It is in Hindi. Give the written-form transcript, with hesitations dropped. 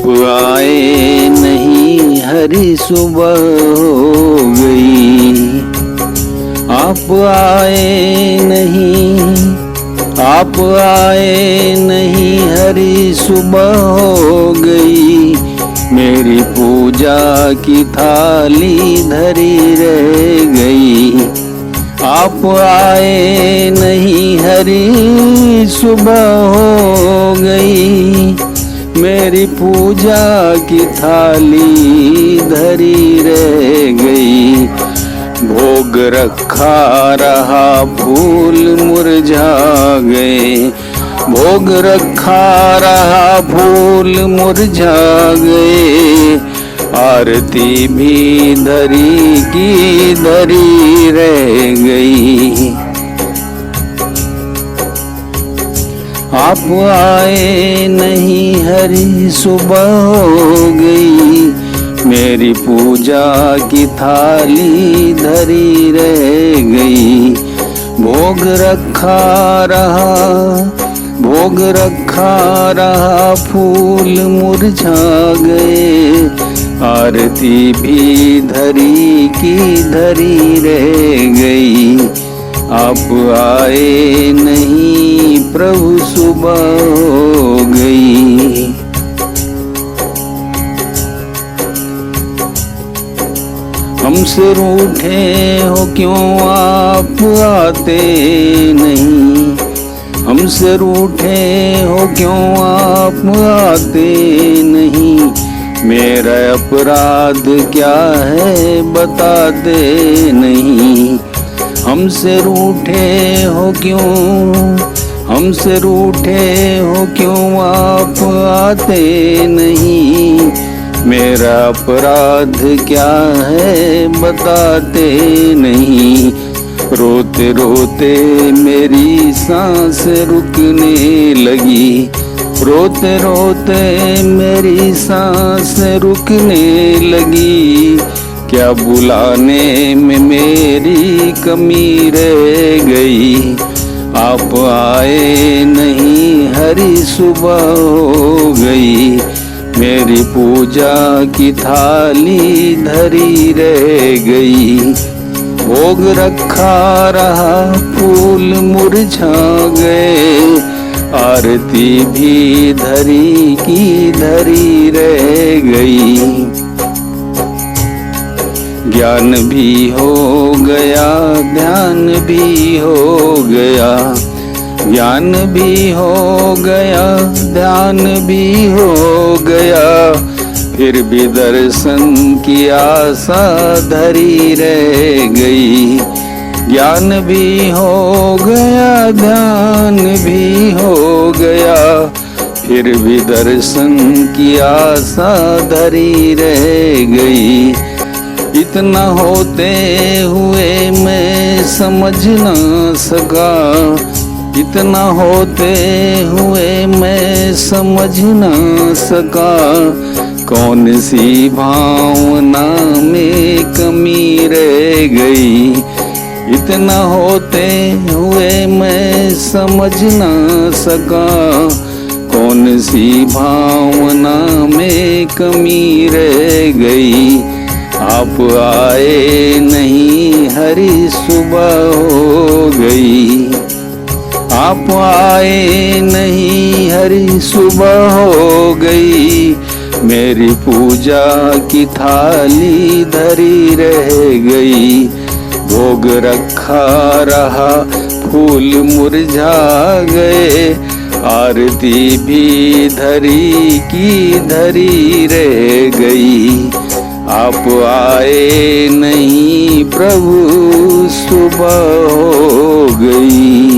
आप आए नहीं हरी सुबह हो गई। आप आए नहीं, आप आए नहीं हरी सुबह हो गई। मेरी पूजा की थाली धरी रह गई। आप आए नहीं हरी सुबह हो गई। मेरी पूजा की थाली धरी रह गई। भोग रखा रहा फूल मुरझा गए। भोग रखा रहा फूल मुरझा गए। आरती भी धरी की धरी रह गई। आप आए नहीं हरी सुबह हो गई। मेरी पूजा की थाली धरी रह गई। भोग रखा रहा, भोग रखा रहा फूल मुरझा गए। आरती भी धरी की धरी रह गई। आप आए नहीं प्रभु सुबह हो गई। हमसे रूठे हो क्यों आप आते नहीं। हमसे रूठे हो क्यों आप आते नहीं। मेरा अपराध क्या है बताते नहीं। हमसे रूठे हो क्यों, हमसे रूठे हो क्यों आप आते नहीं। मेरा अपराध क्या है बताते नहीं। रोते रोते मेरी सांस रुकने लगी। रोते रोते मेरी सांस रुकने लगी। क्या बुलाने में मेरी कमी रह गई। आप आए नहीं हरी सुबह हो गई। मेरी पूजा की थाली धरी रह गई। भोग रखा रहा फूल मुरझा गए। आरती भी धरी की धरी रह गई। ज्ञान भी हो गया, ध्यान भी हो गया। ज्ञान भी हो गया, ध्यान भी हो गया। फिर भी दर्शन की आशा धरी रह गई। ज्ञान भी हो गया, ध्यान भी हो गया। फिर भी दर्शन की आशा धरी रह गई। इतना होते हुए मैं समझ ना सका। इतना होते हुए मैं समझ ना सका। कौन सी भावना में कमी रह गई। इतना होते हुए मैं समझ ना सका। कौन सी भावना में कमी रह गई। आप आए नहीं हरी सुबह हो गई। आप आए नहीं हरी सुबह हो गई। मेरी पूजा की थाली धरी रह गई। भोग रखा रहा फूल मुरझा गए। आरती भी धरी की धरी रह गई। आप आए नहीं प्रभु सुबह हो गई।